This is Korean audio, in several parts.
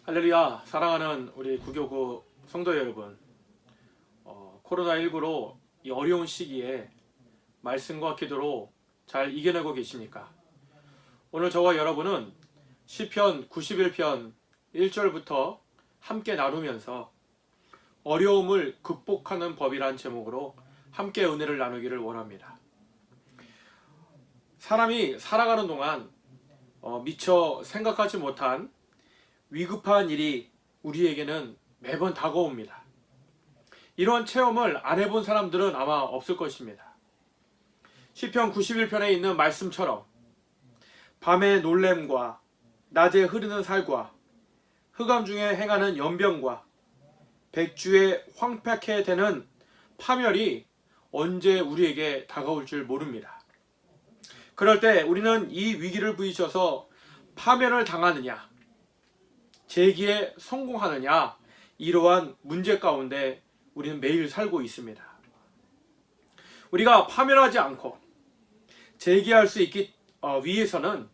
할렐루야. 사랑하는 우리 구교구 성도 여러분, 코로나19로 이 어려운 시기에 말씀과 기도로 잘 이겨내고 계십니까? 오늘 저와 여러분은 시편 91편 1절부터 함께 나누면서 어려움을 극복하는 법이란 제목으로 함께 은혜를 나누기를 원합니다. 사람이 살아가는 동안 미처 생각하지 못한 위급한 일이 우리에게는 매번 다가옵니다. 이런 체험을 안 해본 사람들은 아마 없을 것입니다. 시편 91편에 있는 말씀처럼 밤의 놀램과 낮에 흐르는 살과 흑암 중에 행하는 연병과 백주에 황폐케 되는 파멸이 언제 우리에게 다가올 줄 모릅니다. 그럴 때 우리는 이 위기를 부딪혀서 파멸을 당하느냐, 재기에 성공하느냐, 이러한 문제 가운데 우리는 매일 살고 있습니다. 우리가 파멸하지 않고 재기할 수 있기 위해서는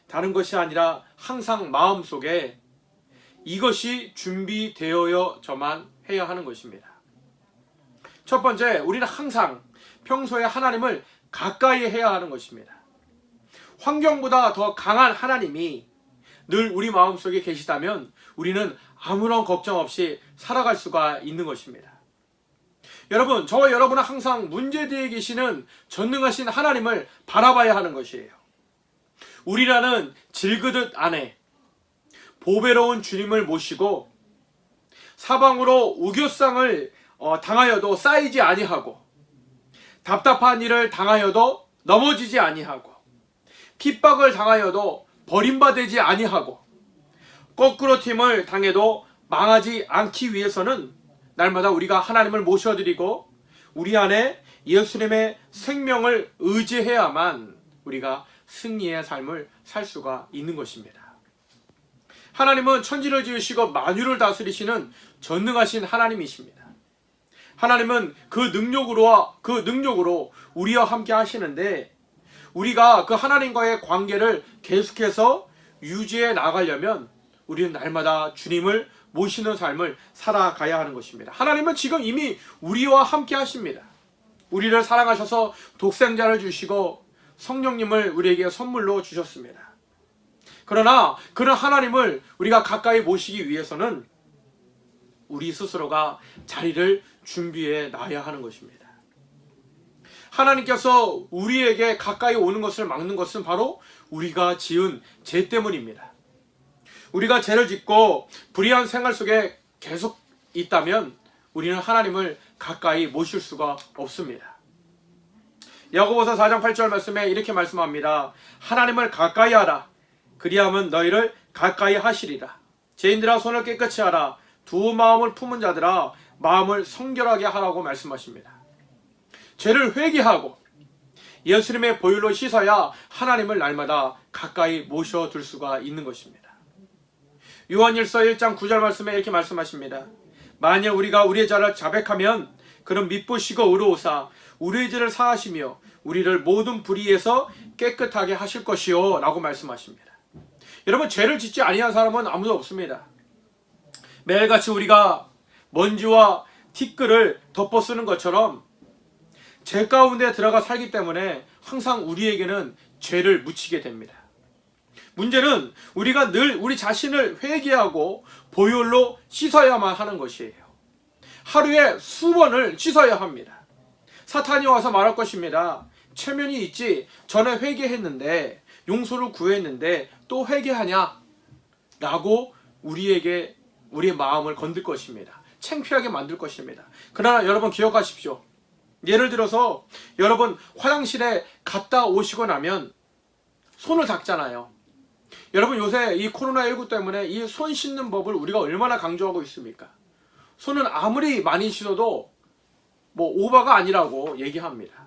다른 것이 아니라 항상 마음속에 이것이 준비되어야만 해야 하는 것입니다. 첫 번째, 우리는 항상 평소에 하나님을 가까이 해야 하는 것입니다. 환경보다 더 강한 하나님이 늘 우리 마음속에 계시다면 우리는 아무런 걱정 없이 살아갈 수가 있는 것입니다. 여러분, 저와 여러분은 항상 문제대에 계시는 전능하신 하나님을 바라봐야 하는 것이에요. 우리라는 질그릇 안에 보배로운 주님을 모시고 사방으로 우겨쌍을 당하여도 쌓이지 아니하고 답답한 일을 당하여도 넘어지지 아니하고 핍박을 당하여도 버림받지 아니하고 거꾸로 팀을 당해도 망하지 않기 위해서는 날마다 우리가 하나님을 모셔드리고 우리 안에 예수님의 생명을 의지해야만 우리가 승리의 삶을 살 수가 있는 것입니다. 하나님은 천지를 지으시고 만유를 다스리시는 전능하신 하나님이십니다. 하나님은 그 능력으로 우리와 함께 하시는데 우리가 그 하나님과의 관계를 계속해서 유지해 나가려면 우리는 날마다 주님을 모시는 삶을 살아가야 하는 것입니다. 하나님은 지금 이미 우리와 함께 하십니다. 우리를 사랑하셔서 독생자를 주시고 성령님을 우리에게 선물로 주셨습니다. 그러나 그런 하나님을 우리가 가까이 모시기 위해서는 우리 스스로가 자리를 준비해 놔야 하는 것입니다. 하나님께서 우리에게 가까이 오는 것을 막는 것은 바로 우리가 지은 죄 때문입니다. 우리가 죄를 짓고 불의한 생활 속에 계속 있다면 우리는 하나님을 가까이 모실 수가 없습니다. 야고보서 4장 8절 말씀에 이렇게 말씀합니다. 하나님을 가까이 하라. 그리하면 너희를 가까이 하시리라. 죄인들아 손을 깨끗이 하라. 두 마음을 품은 자들아 마음을 성결하게 하라고 말씀하십니다. 죄를 회개하고 예수님의 보혈로 씻어야 하나님을 날마다 가까이 모셔둘 수가 있는 것입니다. 요한일서 1장 9절 말씀에 이렇게 말씀하십니다. 만일 우리가 우리의 죄를 자백하면 그는 미쁘시고 의로우사 우리의 죄를 사하시며 우리를 모든 불의에서 깨끗하게 하실 것이요 라고 말씀하십니다. 여러분, 죄를 짓지 아니한 사람은 아무도 없습니다. 매일같이 우리가 먼지와 티끌을 덮어 쓰는 것처럼 죄 가운데 들어가 살기 때문에 항상 우리에게는 죄를 묻히게 됩니다. 문제는 우리가 늘 우리 자신을 회개하고 보혈로 씻어야만 하는 것이에요. 하루에 수번을 씻어야 합니다. 사탄이 와서 말할 것입니다. 체면이 있지, 전에 회개했는데 용서를 구했는데 또 회개하냐? 라고 우리에게 우리의 마음을 건들 것입니다. 창피하게 만들 것입니다. 그러나 여러분 기억하십시오. 예를 들어서 여러분 화장실에 갔다 오시고 나면 손을 닦잖아요. 여러분 요새 이 코로나19 때문에 이 손 씻는 법을 우리가 얼마나 강조하고 있습니까? 손은 아무리 많이 씻어도 오바가 아니라고 얘기합니다.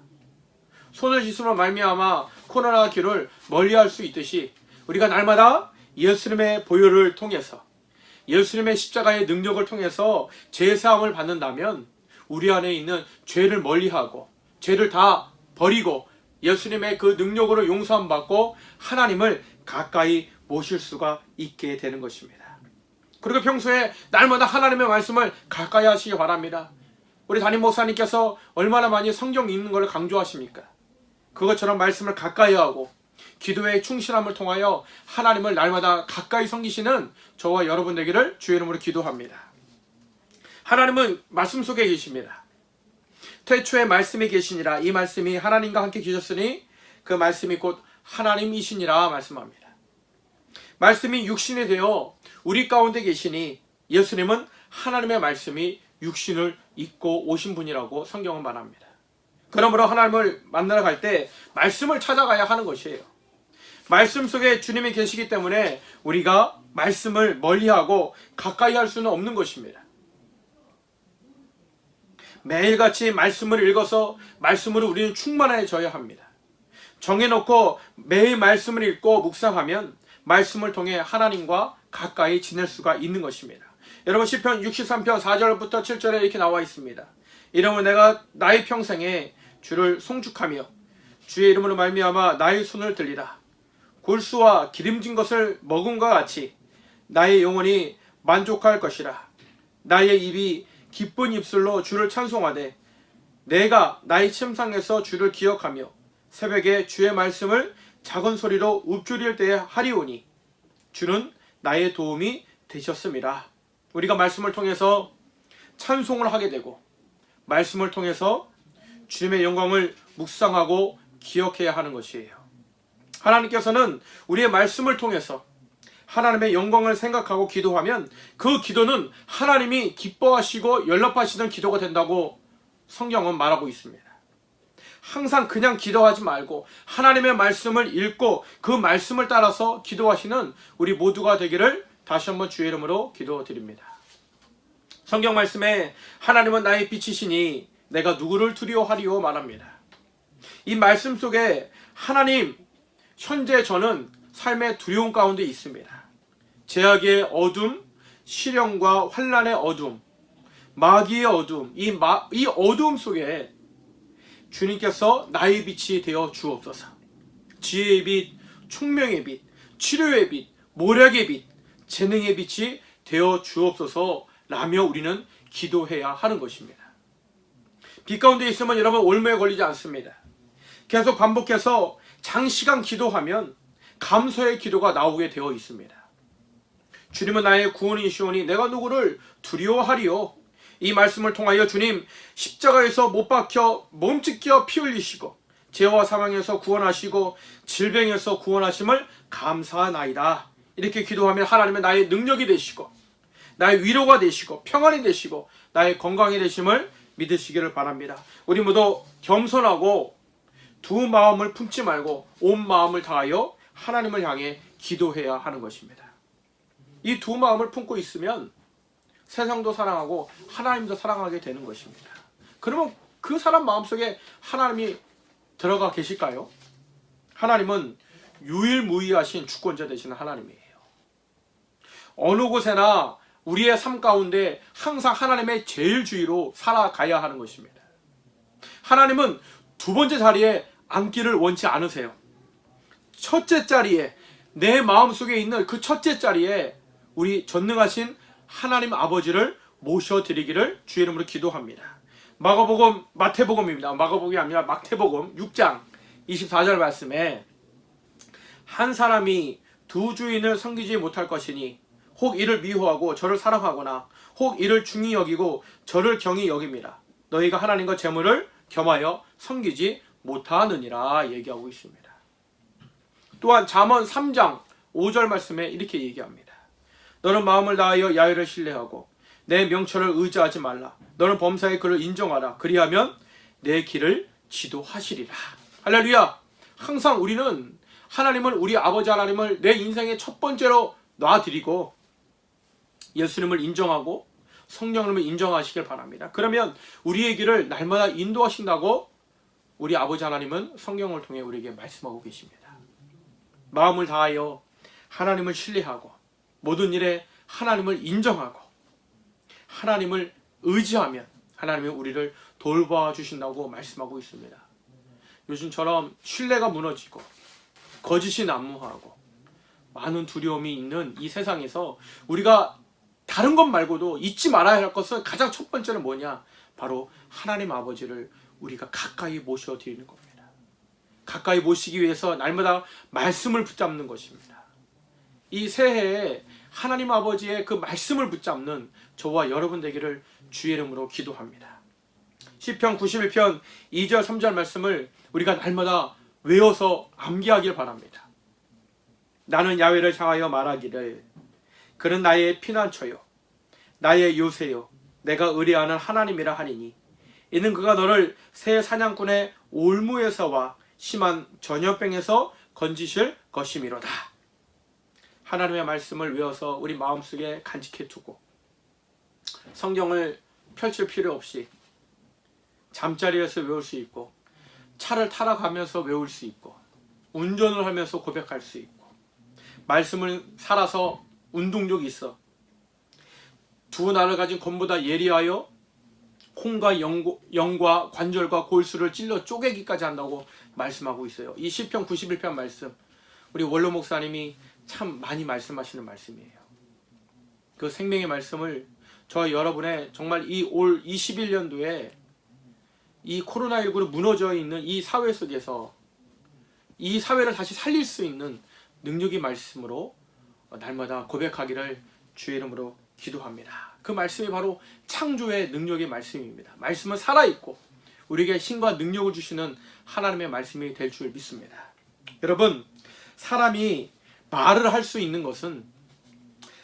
손을 씻으면 말미암아 코로나 기를 멀리할 수 있듯이 우리가 날마다 예수님의 보혈을 통해서 예수님의 십자가의 능력을 통해서 제사함을 받는다면 우리 안에 있는 죄를 멀리하고 죄를 다 버리고 예수님의 그 능력으로 용서함 받고 하나님을 가까이 모실 수가 있게 되는 것입니다. 그리고 평소에 날마다 하나님의 말씀을 가까이 하시기 바랍니다. 우리 담임 목사님께서 얼마나 많이 성경 읽는 걸 강조하십니까? 그것처럼 말씀을 가까이 하고 기도의 충실함을 통하여 하나님을 날마다 가까이 섬기시는 저와 여러분 되기를 주의 이름으로 기도합니다. 하나님은 말씀 속에 계십니다. 태초에 말씀이 계시니라. 이 말씀이 하나님과 함께 계셨으니 그 말씀이 곧 하나님이시니라 말씀합니다. 말씀이 육신이 되어 우리 가운데 계시니 예수님은 하나님의 말씀이 육신을 입고 오신 분이라고 성경은 말합니다. 그러므로 하나님을 만나러 갈 때 말씀을 찾아가야 하는 것이에요. 말씀 속에 주님이 계시기 때문에 우리가 말씀을 멀리하고 가까이 할 수는 없는 것입니다. 매일같이 말씀을 읽어서 말씀으로 우리는 충만해져야 합니다. 정해놓고 매일 말씀을 읽고 묵상하면 말씀을 통해 하나님과 가까이 지낼 수가 있는 것입니다. 여러분 시편 63편 4절부터 7절에 이렇게 나와 있습니다. 이러므로 내가 나의 평생에 주를 송축하며 주의 이름으로 말미암아 나의 손을 들리라. 골수와 기름진 것을 먹음과 같이 나의 영혼이 만족할 것이라. 나의 입이 기쁜 입술로 주를 찬송하되 내가 나의 침상에서 주를 기억하며 새벽에 주의 말씀을 작은 소리로 읊조릴 때에 하리오니 주는 나의 도움이 되셨음이라. 우리가 말씀을 통해서 찬송을 하게 되고 말씀을 통해서 주님의 영광을 묵상하고 기억해야 하는 것이에요. 하나님께서는 우리의 말씀을 통해서 하나님의 영광을 생각하고 기도하면 그 기도는 하나님이 기뻐하시고 연락하시는 기도가 된다고 성경은 말하고 있습니다. 항상 그냥 기도하지 말고 하나님의 말씀을 읽고 그 말씀을 따라서 기도하시는 우리 모두가 되기를 다시 한번 주의 이름으로 기도드립니다. 성경 말씀에 하나님은 나의 빛이시니 내가 누구를 두려워하리요 말합니다. 이 말씀 속에 하나님, 현재 저는 삶의 두려움 가운데 있습니다. 제약의 어둠, 시련과 환난의 어둠, 마귀의 어둠, 이 어둠 속에 주님께서 나의 빛이 되어 주옵소서. 지혜의 빛, 총명의 빛, 치료의 빛, 모략의 빛, 재능의 빛이 되어 주옵소서 라며 우리는 기도해야 하는 것입니다. 빛 가운데 있으면 여러분 올무에 걸리지 않습니다. 계속 반복해서 장시간 기도하면 감사의 기도가 나오게 되어 있습니다. 주님은 나의 구원이시오니 내가 누구를 두려워하리요. 이 말씀을 통하여 주님 십자가에서 못 박혀 몸찢겨 피 흘리시고 죄와 사망에서 구원하시고 질병에서 구원하심을 감사하나이다. 이렇게 기도하면 하나님은 나의 능력이 되시고 나의 위로가 되시고 평안이 되시고 나의 건강이 되심을 믿으시기를 바랍니다. 우리 모두 겸손하고 두 마음을 품지 말고 온 마음을 다하여 하나님을 향해 기도해야 하는 것입니다. 이 두 마음을 품고 있으면 세상도 사랑하고 하나님도 사랑하게 되는 것입니다. 그러면 그 사람 마음속에 하나님이 들어가 계실까요? 하나님은 유일무이하신 주권자 되시는 하나님이에요. 어느 곳에나 우리의 삶 가운데 항상 하나님의 제일 주의로 살아가야 하는 것입니다. 하나님은 두 번째 자리에 앉기를 원치 않으세요. 첫째 자리에, 내 마음속에 있는 그 첫째 자리에 우리 전능하신 하나님 아버지를 모셔드리기를 주의 이름으로 기도합니다. 마태복음입니다. 마가복음이 아니라 마태복음 6장 24절 말씀에 한 사람이 두 주인을 섬기지 못할 것이니 혹 이를 미워하고 저를 사랑하거나 혹 이를 중히 여기고 저를 경히 여깁니다. 너희가 하나님과 재물을 겸하여 섬기지 못하느니라 얘기하고 있습니다. 또한 잠언 3장 5절 말씀에 이렇게 얘기합니다. 너는 마음을 다하여 야훼를 신뢰하고 내 명철을 의지하지 말라. 너는 범사의 그를 인정하라. 그리하면 내 길을 지도하시리라. 할렐루야. 항상 우리는 하나님을, 우리 아버지 하나님을 내 인생의 첫 번째로 놔드리고 예수님을 인정하고 성령님을 인정하시길 바랍니다. 그러면 우리의 길을 날마다 인도하신다고 우리 아버지 하나님은 성경을 통해 우리에게 말씀하고 계십니다. 마음을 다하여 하나님을 신뢰하고 모든 일에 하나님을 인정하고 하나님을 의지하면 하나님이 우리를 돌봐 주신다고 말씀하고 있습니다. 요즘처럼 신뢰가 무너지고 거짓이 난무하고 많은 두려움이 있는 이 세상에서 우리가 다른 것 말고도 잊지 말아야 할 것은 가장 첫 번째는 뭐냐? 바로 하나님 아버지를 우리가 가까이 모셔드리는 겁니다. 가까이 모시기 위해서 날마다 말씀을 붙잡는 것입니다. 이 새해에 하나님 아버지의 그 말씀을 붙잡는 저와 여러분 되기를 주의 이름으로 기도합니다. 시편 91편 2절 3절 말씀을 우리가 날마다 외워서 암기하길 바랍니다. 나는 야훼를 향하여 말하기를 그는 나의 피난처요 나의 요새요 내가 의뢰하는 하나님이라 하니니 이는 그가 너를 새 사냥꾼의 올무에서와 심한 전염병에서 건지실 것이미로다. 하나님의 말씀을 외워서 우리 마음속에 간직해 두고 성경을 펼칠 필요 없이 잠자리에서 외울 수 있고 차를 타러 가면서 외울 수 있고 운전을 하면서 고백할 수 있고 말씀을 살아서 운동력이 있어 두 날을 가진 검보다 예리하여 콩과 영과 관절과 골수를 찔러 쪼개기까지 한다고 말씀하고 있어요. 이 시편 91편 말씀 우리 원로 목사님이 참 많이 말씀하시는 말씀이에요. 그 생명의 말씀을 저와 여러분의 정말 이 올 21년도에 이 코로나19로 무너져 있는 이 사회 속에서 이 사회를 다시 살릴 수 있는 능력의 말씀으로 날마다 고백하기를 주의 이름으로 기도합니다. 그 말씀이 바로 창조의 능력의 말씀입니다. 말씀은 살아있고 우리에게 힘과 능력을 주시는 하나님의 말씀이 될 줄 믿습니다. 여러분, 사람이 말을 할 수 있는 것은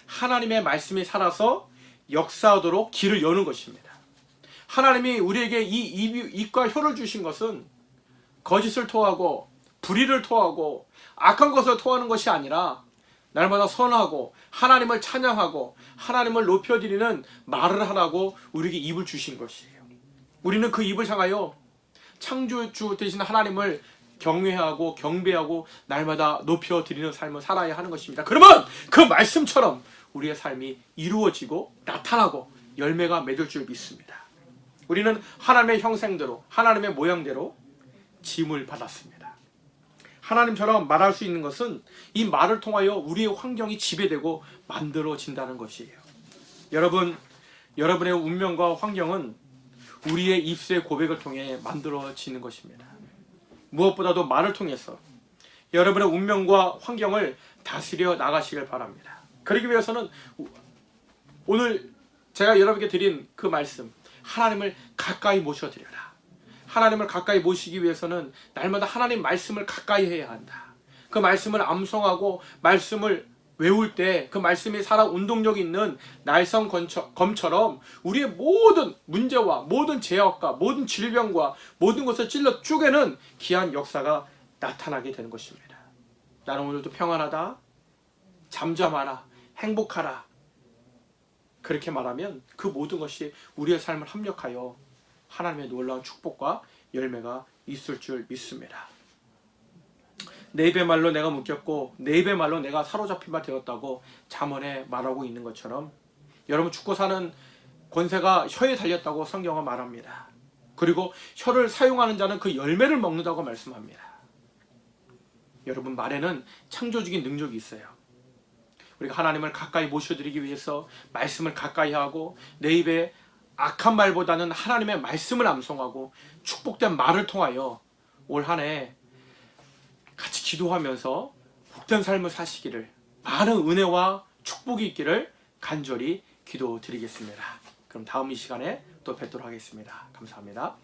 하나님의 말씀이 살아서 역사하도록 길을 여는 것입니다. 하나님이 우리에게 이 입과 혀를 주신 것은 거짓을 토하고 불의를 토하고 악한 것을 토하는 것이 아니라 날마다 선하고 하나님을 찬양하고 하나님을 높여드리는 말을 하라고 우리에게 입을 주신 것이에요. 우리는 그 입을 향하여 창조주 되신 하나님을 경외하고 경배하고 날마다 높여드리는 삶을 살아야 하는 것입니다. 그러면 그 말씀처럼 우리의 삶이 이루어지고 나타나고 열매가 맺을 줄 믿습니다. 우리는 하나님의 형상대로 하나님의 모양대로 짐을 받았습니다. 하나님처럼 말할 수 있는 것은 이 말을 통하여 우리의 환경이 지배되고 만들어진다는 것이에요. 여러분의 운명과 환경은 우리의 입술의 고백을 통해 만들어지는 것입니다. 무엇보다도 말을 통해서 여러분의 운명과 환경을 다스려 나가시길 바랍니다. 그러기 위해서는 오늘 제가 여러분께 드린 그 말씀, 하나님을 가까이 모셔드려라. 하나님을 가까이 모시기 위해서는 날마다 하나님 말씀을 가까이 해야 한다. 그 말씀을 암송하고 말씀을 외울 때 그 말씀이 살아 운동력 있는 날성검처럼 우리의 모든 문제와 모든 죄악과 모든 질병과 모든 것을 찔러 쪼개는 귀한 역사가 나타나게 되는 것입니다. 나는 오늘도 평안하다, 잠잠하라, 행복하라. 그렇게 말하면 그 모든 것이 우리의 삶을 합력하여 하나님의 놀라운 축복과 열매가 있을 줄 믿습니다. 내 입의 말로 내가 묶였고 내 입의 말로 내가 사로잡힌 바 되었다고 잠언에 말하고 있는 것처럼 여러분 죽고 사는 권세가 혀에 달렸다고 성경은 말합니다. 그리고 혀를 사용하는 자는 그 열매를 먹는다고 말씀합니다. 여러분 말에는 창조적인 능력이 있어요. 우리가 하나님을 가까이 모셔드리기 위해서 말씀을 가까이 하고 내 입에 악한 말보다는 하나님의 말씀을 암송하고 축복된 말을 통하여 올 한 해 같이 기도하면서 복된 삶을 사시기를 많은 은혜와 축복이 있기를 간절히 기도드리겠습니다. 그럼 다음 이 시간에 또 뵙도록 하겠습니다. 감사합니다.